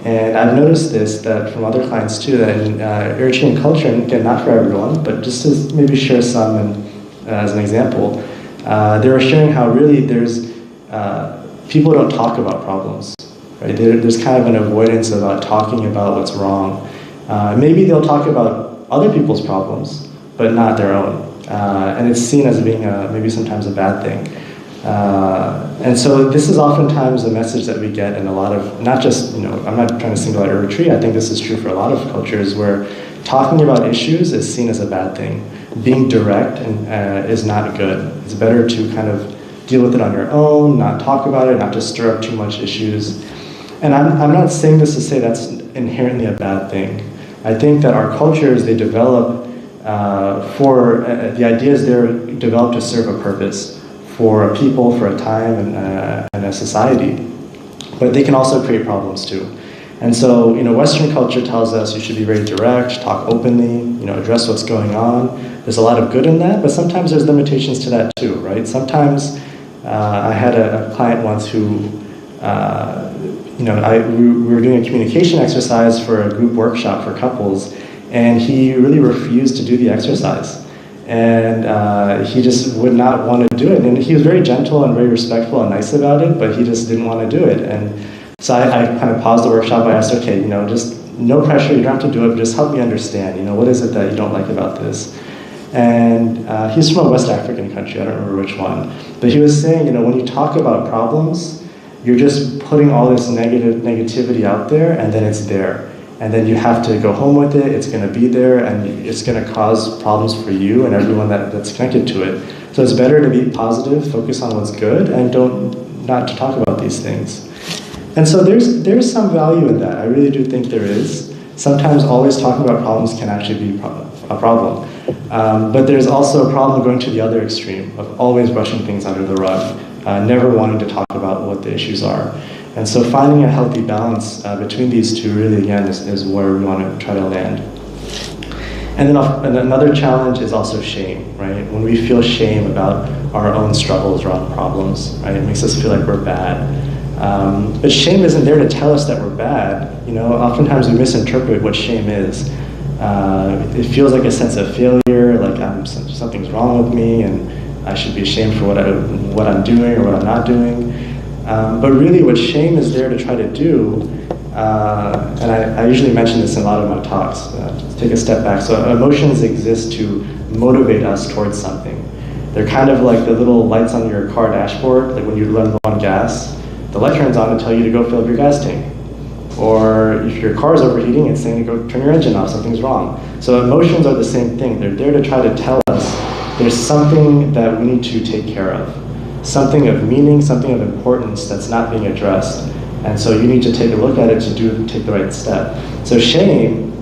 And I've noticed this, that from other clients too, that in Eritrean culture, and again, not for everyone, but just to maybe share some as an example, they were sharing how really people don't talk about problems, right? There's kind of an avoidance about talking about what's wrong. Maybe they'll talk about other people's problems, but not their own. And it's seen as being maybe sometimes a bad thing. And so this is oftentimes a message that we get in a lot of, not just, I'm not trying to single out Eritrea, I think this is true for a lot of cultures where talking about issues is seen as a bad thing. Being direct is not good. It's better to kind of deal with it on your own, not talk about it, not just stir up too much issues. And I'm not saying this to say that's inherently a bad thing. I think that our cultures, they develop the ideas they're developed to serve a purpose for a people, for a time, and a society. But they can also create problems too. And so, Western culture tells us you should be very direct, talk openly, address what's going on. There's a lot of good in that, but sometimes there's limitations to that too, right? Sometimes I had a client once who, we were doing a communication exercise for a group workshop for couples, and he really refused to do the exercise. And he just would not want to do it. And he was very gentle and very respectful and nice about it, but he just didn't want to do it. And so I kind of paused the workshop. I asked, okay, just no pressure, you don't have to do it, but just help me understand, what is it that you don't like about this? And he's from a West African country, I don't remember which one. But he was saying, when you talk about problems, you're just putting all this negativity out there, and then it's there. And then you have to go home with it, it's going to be there, and it's going to cause problems for you and everyone that's connected to it. So it's better to be positive, focus on what's good, and not to talk about these things. And so there's some value in that. I really do think there is. Sometimes always talking about problems can actually be a problem. But there's also a problem going to the other extreme of always brushing things under the rug, never wanting to talk about what the issues are. And so finding a healthy balance between these two really, again, is where we want to try to land. And then another challenge is also shame, right? When we feel shame about our own struggles or own problems, right? It makes us feel like we're bad. But shame isn't there to tell us that we're bad. Oftentimes we misinterpret what shame is. It feels like a sense of failure, like something's wrong with me and I should be ashamed for what I'm doing or what I'm not doing. But really what shame is there to try to do, and I usually mention this in a lot of my talks, to take a step back. So emotions exist to motivate us towards something. They're kind of like the little lights on your car dashboard, like when you run low on gas, the light turns on to tell you to go fill up your gas tank. Or if your car is overheating, it's saying to go turn your engine off, something's wrong. So emotions are the same thing. They're there to try to tell us there's something that we need to take care of. Something of meaning, something of importance that's not being addressed. And so you need to take a look at it to take the right step. So shame,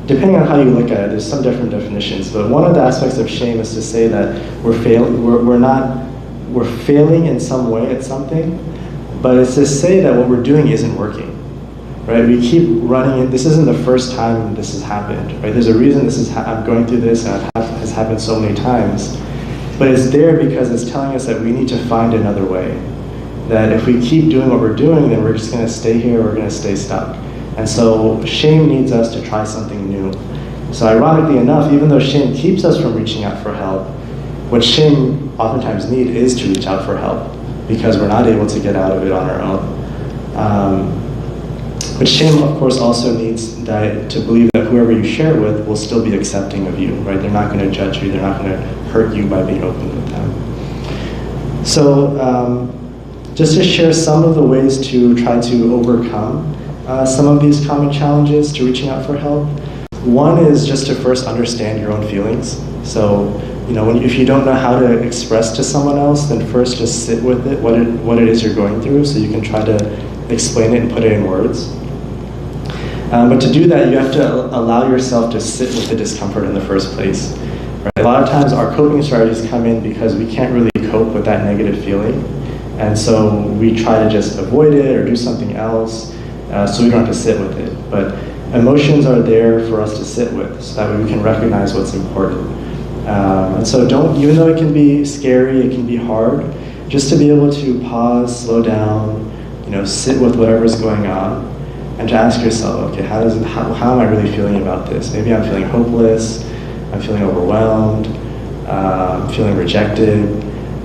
depending on how you look at it, there's some different definitions. But one of the aspects of shame is to say that we're failing in some way at something, but it's to say that what we're doing isn't working. Right? We keep running it. This isn't the first time this has happened. Right? There's a reason I'm going through this, and it has happened so many times. But it's there because it's telling us that we need to find another way. That if we keep doing what we're doing, then we're just going to stay here, we're going to stay stuck. And so shame needs us to try something new. So ironically enough, even though shame keeps us from reaching out for help, what shame oftentimes needs is to reach out for help because we're not able to get out of it on our own. But shame, of course, also needs to believe that whoever you share it with will still be accepting of you, right? They're not going to judge you. They're not going to hurt you by being open with them. So just to share some of the ways to try to overcome some of these common challenges to reaching out for help. One is just to first understand your own feelings. So, if you don't know how to express to someone else, then first just sit with it, what it is you're going through, so you can try to explain it and put it in words. But to do that, you have to allow yourself to sit with the discomfort in the first place. Right? A lot of times our coping strategies come in because we can't really cope with that negative feeling. And so we try to just avoid it or do something else so we don't have to sit with it. But emotions are there for us to sit with so that way we can recognize what's important. And so even though it can be scary, it can be hard, just to be able to pause, slow down, sit with whatever's going on, and to ask yourself, okay, how am I really feeling about this? Maybe I'm feeling hopeless, I'm feeling overwhelmed, I'm feeling rejected,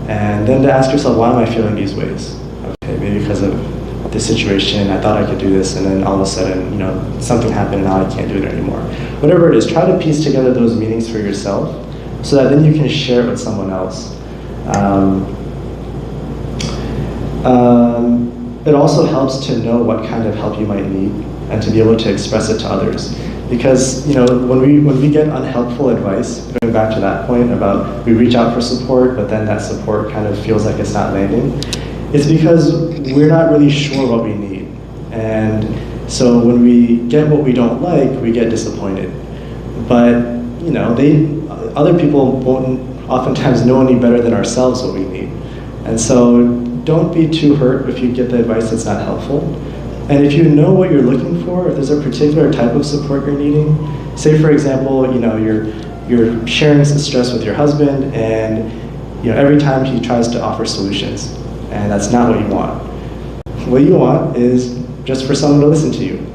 and then to ask yourself, why am I feeling these ways? Okay, maybe because of this situation, I thought I could do this, and then all of a sudden, something happened and now I can't do it anymore. Whatever it is, try to piece together those meanings for yourself so that then you can share it with someone else. It also helps to know what kind of help you might need and to be able to express it to others. Because when we get unhelpful advice, going back to that point about we reach out for support, but then that support kind of feels like it's not landing, it's because we're not really sure what we need. And so when we get what we don't like, we get disappointed. But other people won't oftentimes know any better than ourselves what we need. And so don't be too hurt if you get the advice that's not helpful. And if you know what you're looking for, if there's a particular type of support you're needing, say for example, you're sharing some stress with your husband and every time he tries to offer solutions, and that's not what you want. What you want is just for someone to listen to you.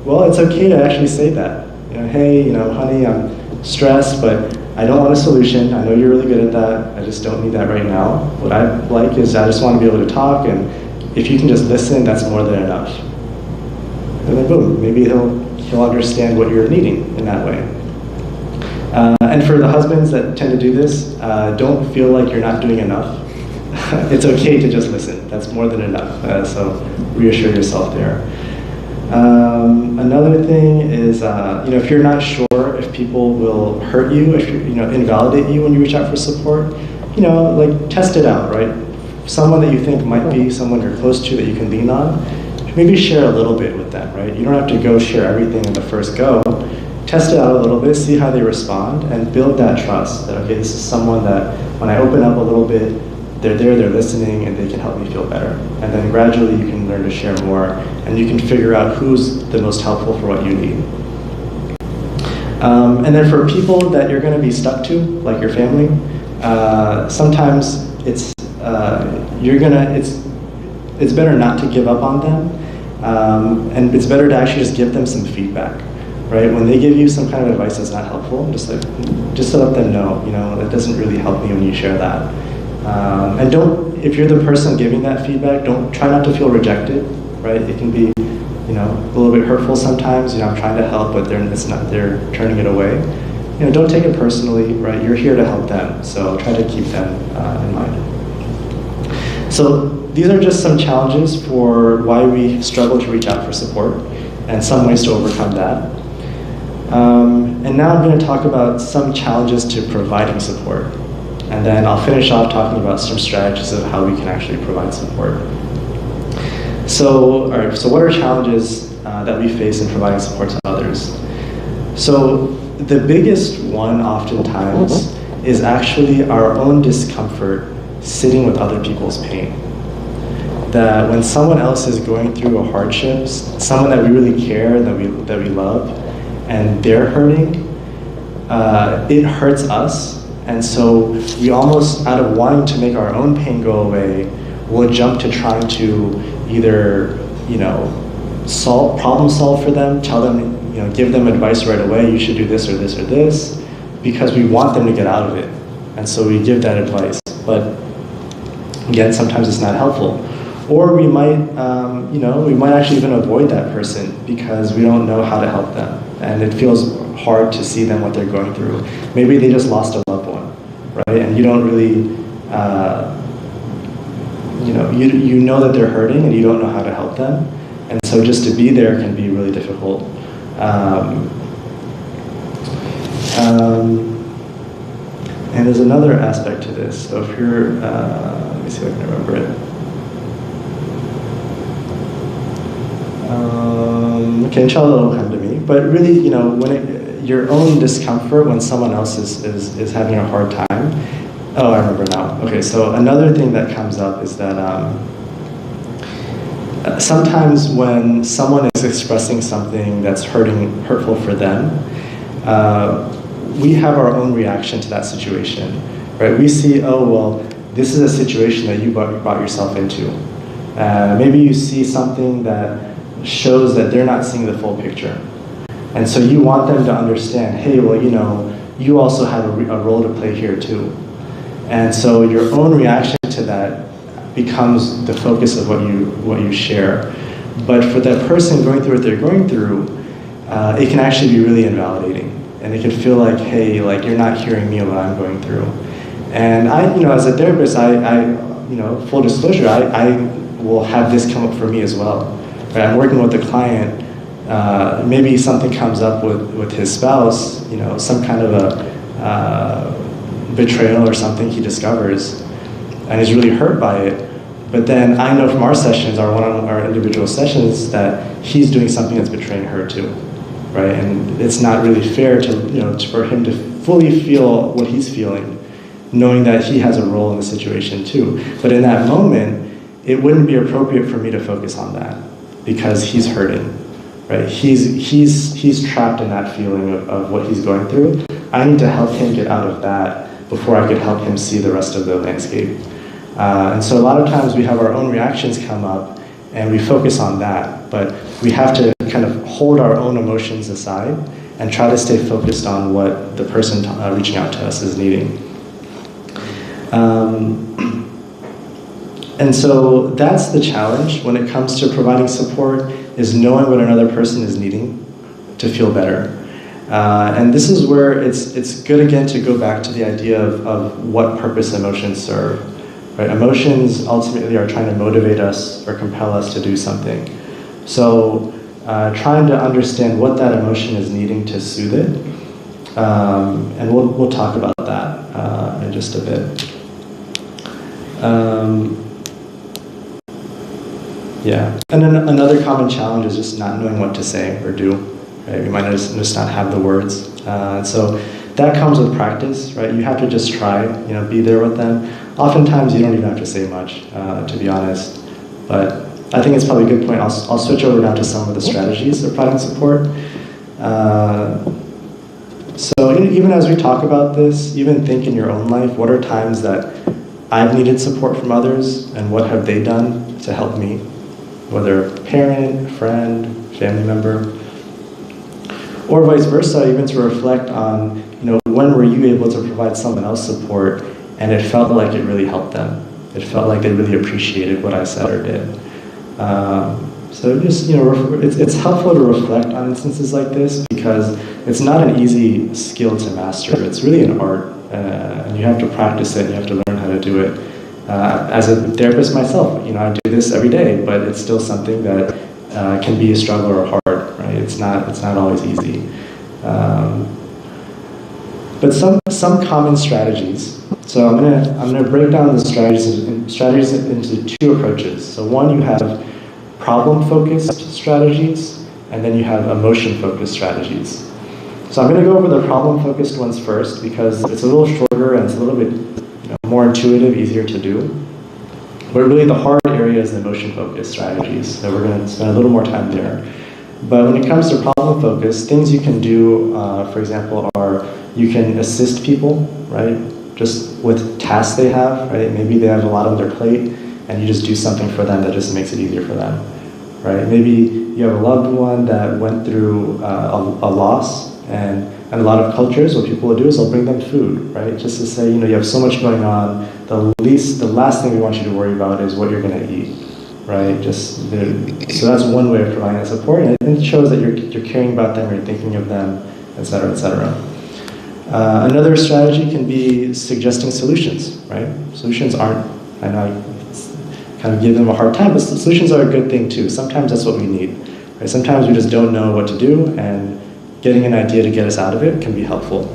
Well, it's okay to actually say that. Hey, honey, I'm stressed, but I don't want a solution. I know you're really good at that. I just don't need that right now. What I like is I just want to be able to talk, and if you can just listen, that's more than enough. And then boom, maybe he'll understand what you're needing in that way. And for the husbands that tend to do this, don't feel like you're not doing enough. It's okay to just listen. That's more than enough. So reassure yourself there. Another thing is, if you're not sure if people will hurt you, if invalidate you when you reach out for support, like test it out, right? Someone that you think might be someone you're close to that you can lean on, maybe share a little bit with them, right? You don't have to go share everything in the first go. Test it out a little bit, see how they respond, and build that trust that, okay, this is someone that when I open up a little bit, they're there, they're listening, and they can help me feel better. And then gradually you can learn to share more, and you can figure out who's the most helpful for what you need. And then for people that you're going to be stuck to, like your family, sometimes it's better not to give up on them, and it's better to actually just give them some feedback. Right? When they give you some kind of advice that's not helpful, just to let them know, that doesn't really help me when you share that. And if you're the person giving that feedback, try not to feel rejected, right? It can be, a little bit hurtful sometimes. I'm trying to help, but they're turning it away. Don't take it personally, right? You're here to help them, so try to keep them in mind. So these are just some challenges for why we struggle to reach out for support, and some ways to overcome that. And now I'm going to talk about some challenges to providing support. And then I'll finish off talking about some strategies of how we can actually provide support. So what are challenges that we face in providing support to others? So the biggest one oftentimes is actually our own discomfort sitting with other people's pain. That when someone else is going through a hardship, someone that we really care, that we love, and they're hurting, it hurts us. And so we almost, out of wanting to make our own pain go away, will jump to trying to either, problem solve for them, tell them, give them advice right away, you should do this or this or this, because we want them to get out of it. And so we give that advice. But again, sometimes it's not helpful. Or we might, we might actually even avoid that person because we don't know how to help them. And it feels hard to see them, what they're going through. Maybe they just lost a loved one, right? And you don't really, you know that they're hurting and you don't know how to help them. And so just to be there can be really difficult. And there's another aspect to this. So if you're, let me see if I can remember it. Okay, inshallah it'll come to me. But really, your own discomfort when someone else is having a hard time. Oh, I remember now. Okay, so another thing that comes up is that sometimes when someone is expressing something that's hurtful for them, we have our own reaction to that situation, right? We see, oh, well, this is a situation that you brought yourself into. Maybe you see something that shows that they're not seeing the full picture. And so you want them to understand, hey, well, you also have a role to play here too. And so your own reaction to that becomes the focus of what you share. But for that person going through what they're going through, it can actually be really invalidating. And it can feel like, hey, like you're not hearing me what I'm going through. And I, as a therapist, I full disclosure, I will have this come up for me as well. Right? I'm working with a client, maybe something comes up with his spouse, some kind of a betrayal or something he discovers, and is really hurt by it. But then I know from our sessions, our individual sessions, that he's doing something that's betraying her too, right? And it's not really fair for him to fully feel what he's feeling, knowing that he has a role in the situation too. But in that moment, it wouldn't be appropriate for me to focus on that because he's hurting, right? He's trapped in that feeling of what he's going through. I need to help him get out of that before I could help him see the rest of the landscape. And so a lot of times we have our own reactions come up, and we focus on that. But we have to kind of hold our own emotions aside and try to stay focused on what the person reaching out to us is needing. And so that's the challenge when it comes to providing support, is knowing what another person is needing to feel better. And this is where it's good again to go back to the idea of what purpose emotions serve. Right? Emotions ultimately are trying to motivate us or compel us to do something. So trying to understand what that emotion is needing to soothe it. And we'll talk about that in just a bit. Yeah, and then another common challenge is just not knowing what to say or do. Right? We might just not have the words. So that comes with practice, right? You have to just try, be there with them. Oftentimes you don't even have to say much, to be honest. But I think it's probably a good point. I'll switch over now to some of the strategies of providing support. So even as we talk about this, even think in your own life, what are times that I've needed support from others, and what have they done to help me? Whether parent, friend, family member, or vice versa, even to reflect on, when were you able to provide someone else support and it felt like it really helped them. It felt like they really appreciated what I said or did. So just, it's helpful to reflect on instances like this, because it's not an easy skill to master. It's really an art, and you have to practice it, and you have to learn how to do it. As a therapist myself, I do this every day, but it's still something that can be a struggle or hard, right? It's not always easy. But some common strategies. So I'm gonna break down the strategies into two approaches. So one, you have problem-focused strategies, and then you have emotion-focused strategies. So I'm gonna go over the problem-focused ones first, because it's a little shorter and it's a little bit more intuitive, easier to do. But really the hard area is the emotion-focused strategies. So we're going to spend a little more time there. But when it comes to problem-focused, things you can do, for example, are you can assist people, right? Just with tasks they have, right? Maybe they have a lot on their plate, and you just do something for them that just makes it easier for them, right? Maybe you have a loved one that went through a loss, and a lot of cultures, what people will do is they'll bring them food, right? Just to say, you have so much going on, the last thing we want you to worry about is what you're going to eat, right? So that's one way of providing that support, and it shows that you're caring about them, you're thinking of them, et cetera, et cetera. Another strategy can be suggesting solutions, right? Solutions aren't, I know I kind of give them a hard time, but solutions are a good thing too. Sometimes that's what we need, right? Sometimes we just don't know what to do, and getting an idea to get us out of it can be helpful.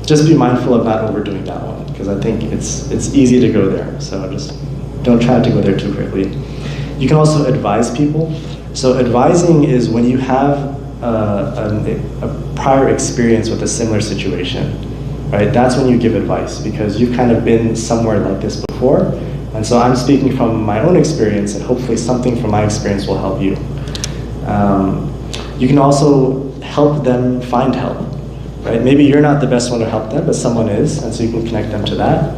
Just be mindful of not overdoing that one, because I think it's easy to go there. So just don't try to go there too quickly. You can also advise people. So advising is when you have a prior experience with a similar situation, right? That's when you give advice, because you've kind of been somewhere like this before. And so I'm speaking from my own experience, and hopefully something from my experience will help you. You can also help them find help, right? Maybe you're not the best one to help them, but someone is, and so you can connect them to that.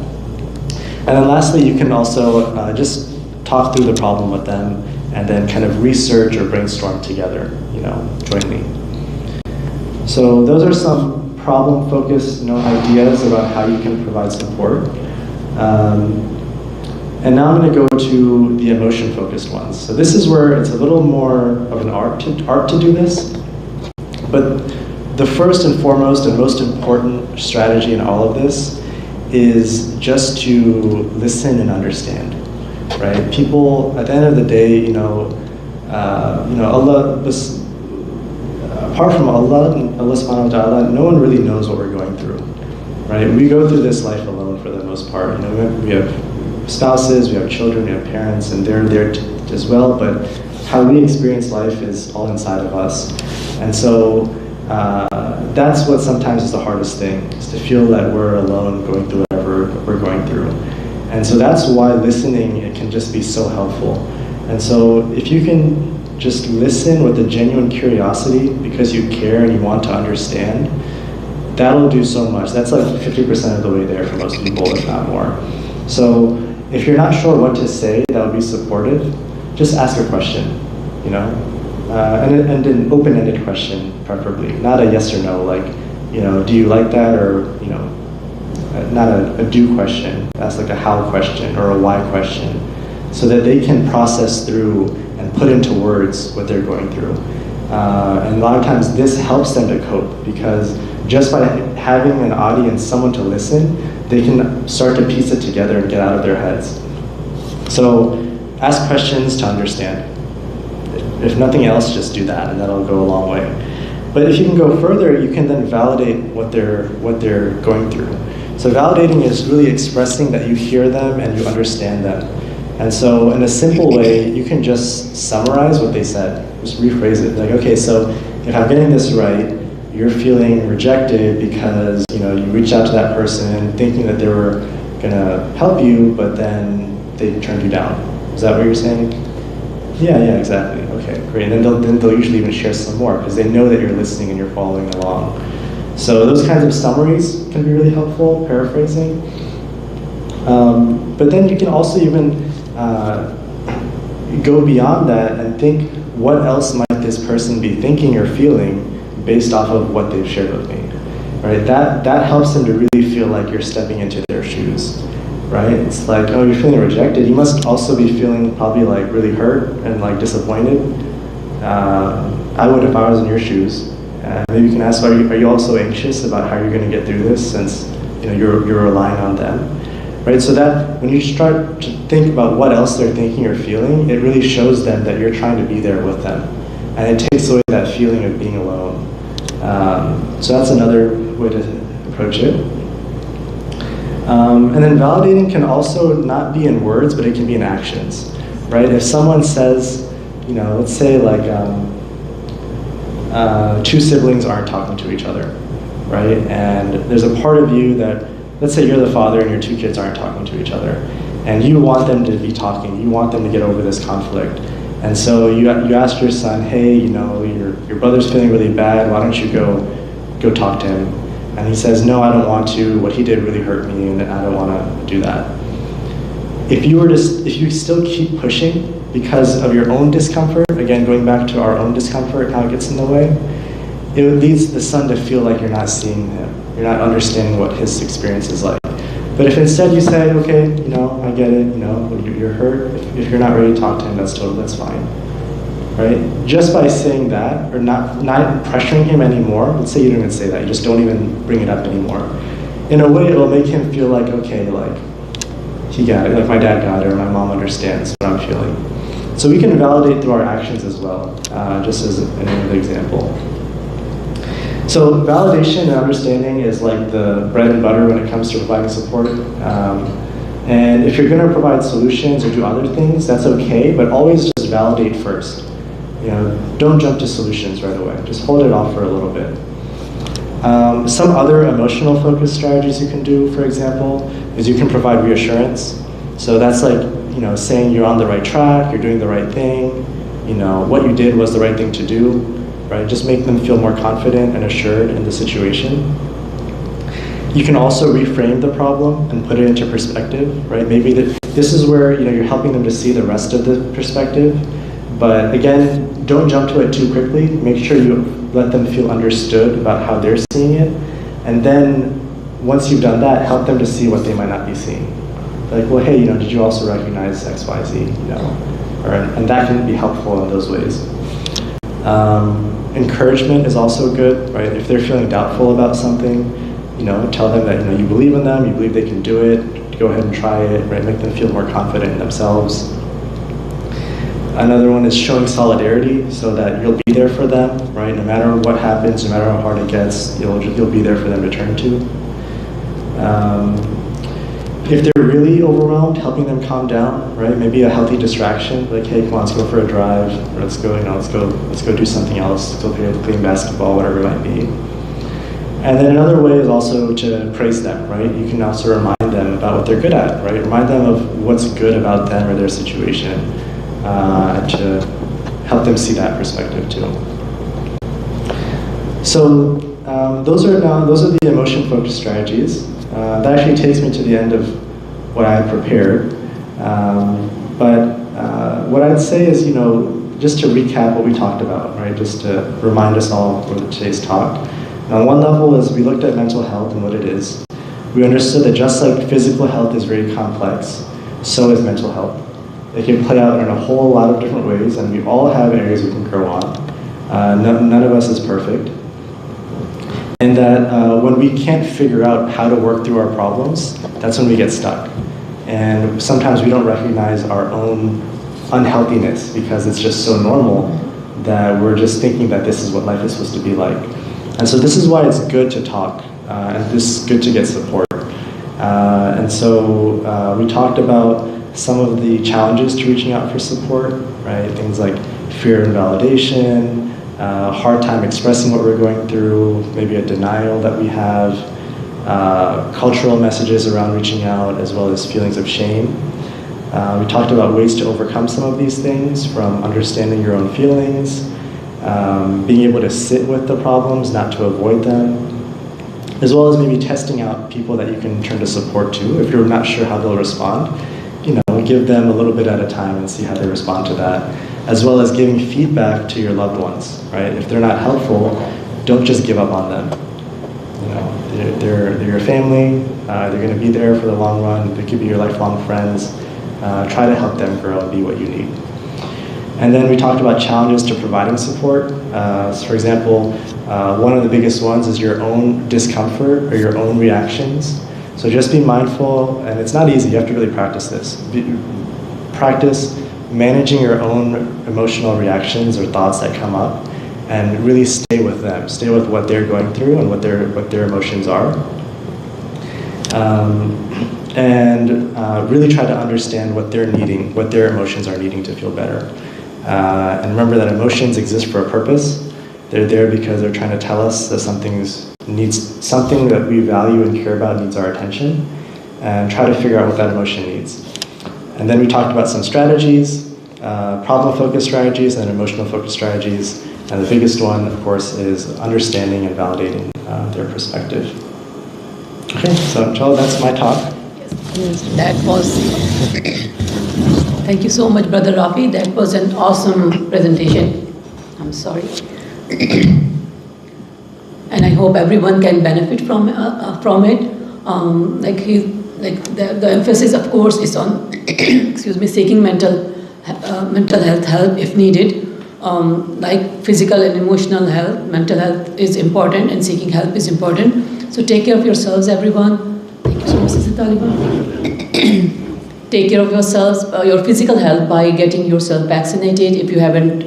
And then lastly, you can also just talk through the problem with them, and then kind of research or brainstorm together, jointly. So those are some problem-focused, ideas about how you can provide support. And now I'm going to go to the emotion-focused ones. So this is where it's a little more of an art to do this. But the first and foremost and most important strategy in all of this is just to listen and understand, right? People, at the end of the day, Allah, apart from Allah subhanahu wa ta'ala, no one really knows what we're going through, right? We go through this life alone for the most part. We have spouses, we have children, we have parents, and they're there as well, but how we experience life is all inside of us. And so that's what sometimes is the hardest thing, is to feel that we're alone going through whatever we're going through. And so that's why listening, it can just be so helpful. And so if you can just listen with a genuine curiosity because you care and you want to understand, that'll do so much. That's like 50% of the way there for most people, if not more. So if you're not sure what to say that would be supportive, just ask a question, you know? And an open-ended question, preferably. Not a yes or no, like, you know, do you like that, or, you know, not a do question. Ask like a how question or a why question, so that they can process through and put into words what they're going through. And a lot of times this helps them to cope, because just by having an audience, someone to listen, they can start to piece it together and get out of their heads. So ask questions to understand. If nothing else, just do that, and that'll go a long way. But if you can go further, you can then validate what they're going through. So validating is really expressing that you hear them and you understand them. And so in a simple way, you can just summarize what they said. Just rephrase it. Like, okay, so if I'm getting this right, you're feeling rejected because, you know, you reached out to that person thinking that they were gonna help you, but then they turned you down. Is that what you're saying? Yeah, exactly. Okay, great. And then they'll usually even share some more, because they know that you're listening and you're following along. So those kinds of summaries can be really helpful, paraphrasing. But then you can also even go beyond that and think, what else might this person be thinking or feeling based off of what they've shared with me, right? That helps them to really feel like you're stepping into their shoes, right? It's like, oh, you're feeling rejected. You must also be feeling probably like really hurt and like disappointed. I would if I was in your shoes. Maybe you can ask, are you also anxious about how you're going to get through this, since, you know, you're relying on them, right? So that when you start to think about what else they're thinking or feeling, it really shows them that you're trying to be there with them, and it takes away that feeling of being alone. So that's another way to approach it. And then validating can also not be in words, but it can be in actions, right? If someone says, you know, let's say like two siblings aren't talking to each other, right? And there's a part of you that, let's say you're the father and your two kids aren't talking to each other, and you want them to be talking, you want them to get over this conflict. And so you ask your son, hey, you know, your brother's feeling really bad, why don't you go talk to him? And he says, no, I don't want to, what he did really hurt me, and I don't want to do that. If you still keep pushing because of your own discomfort, again, going back to our own discomfort, how it gets in the way, it leads the son to feel like you're not seeing him, you're not understanding what his experience is like. But if instead you say, okay, you know, I get it, you know, you're hurt, if you're not ready to talk to him, that's fine, right? Just by saying that, or not pressuring him anymore, let's say you don't even say that, you just don't even bring it up anymore. In a way, it'll make him feel like, okay, like, he got it, like my dad got it, or my mom understands what I'm feeling. So we can validate through our actions as well, just as another example. So validation and understanding is like the bread and butter when it comes to providing support. And if you're going to provide solutions or do other things, that's okay, but always just validate first. You know, don't jump to solutions right away. Just hold it off for a little bit. Some other emotional focused strategies you can do, for example, is you can provide reassurance. So that's like, you know, saying you're on the right track, you're doing the right thing, you know, what you did was the right thing to do, right? Just make them feel more confident and assured in the situation. You can also reframe the problem and put it into perspective, right? Maybe this is where, you know, you're helping them to see the rest of the perspective, but again, don't jump to it too quickly. Make sure you let them feel understood about how they're seeing it, and then once you've done that, help them to see what they might not be seeing. Like, well, hey, you know, did you also recognize X, Y, Z? You know, and that can be helpful in those ways. Encouragement is also good, right? If they're feeling doubtful about something, you know, tell them that, you know, you believe in them, you believe they can do it, go ahead and try it, right? Make them feel more confident in themselves. Another one is showing solidarity, so that you'll be there for them, right? No matter what happens, no matter how hard it gets, you'll be there for them to turn to. If they're really overwhelmed, helping them calm down, right? Maybe a healthy distraction, like, hey, come on, let's go for a drive, or let's go do something else, let's go play basketball, whatever it might be. And then another way is also to praise them, right? You can also remind them about what they're good at, right? Remind them of what's good about them or their situation, to help them see that perspective too. So those are the emotion-focused strategies. That actually takes me to the end of what I prepared. What I'd say is, just to recap what we talked about, right? Just to remind us all for today's talk. On one level is we looked at mental health and what it is. We understood that just like physical health is very complex, so is mental health. It can play out in a whole lot of different ways, and we all have areas we can grow on. None of us is perfect. And that when we can't figure out how to work through our problems, that's when we get stuck. And sometimes we don't recognize our own unhealthiness because it's just so normal that we're just thinking that this is what life is supposed to be like. And so this is why it's good to talk, and this is good to get support. And so we talked about some of the challenges to reaching out for support, right? Things like fear and validation, hard time expressing what we're going through, maybe a denial that we have, cultural messages around reaching out, as well as feelings of shame. We talked about ways to overcome some of these things, from understanding your own feelings, being able to sit with the problems, not to avoid them, as well as maybe testing out people that you can turn to support to. If you're not sure how they'll respond, give them a little bit at a time and see how they respond to that, as well as giving feedback to your loved ones, right? If they're not helpful, don't just give up on them. They're your family, they're going to be there for the long run, they could be your lifelong friends. Try to help them grow and be what you need. And then we talked about challenges to providing support. So for example, one of the biggest ones is your own discomfort or your own reactions. So just be mindful, and it's not easy, you have to really practice this. Practice managing your own emotional reactions or thoughts that come up, and really stay with them. Stay with what they're going through and what their emotions are. And really try to understand what they're needing, what their emotions are needing to feel better. And remember that emotions exist for a purpose. They're there because they're trying to tell us that something that we value and care about needs our attention, and try to figure out what that emotion needs. And then we talked about some strategies, problem-focused strategies and emotional-focused strategies. And the biggest one, of course, is understanding and validating their perspective. Okay, so Joel, that's my talk. Yes, that was. Thank you so much, Brother Rafi. That was an awesome presentation. I'm sorry. And I hope everyone can benefit from it. The emphasis, of course, is on seeking mental health help if needed. Like physical and emotional health, mental health is important, and seeking help is important. So take care of yourselves, everyone. Thank you so much, Sister Taliban. Take care of yourselves, your physical health, by getting yourself vaccinated. If you haven't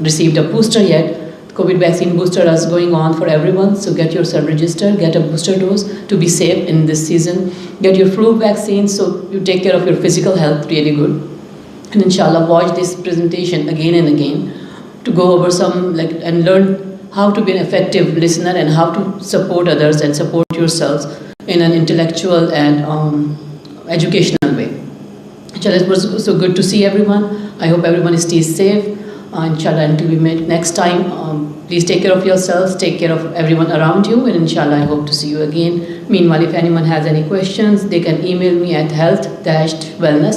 received a booster yet, COVID vaccine booster is going on for everyone, so get yourself registered, get a booster dose to be safe in this season. Get your flu vaccine so you take care of your physical health really good. And inshallah, watch this presentation again and again to go over and learn how to be an effective listener and how to support others and support yourselves in an intellectual and educational way. Inshallah, it was so good to see everyone. I hope everyone stays safe. Inshallah, until we meet next time, please take care of yourselves, take care of everyone around you, and inshallah, I hope to see you again. Meanwhile, if anyone has any questions, they can email me at health-wellness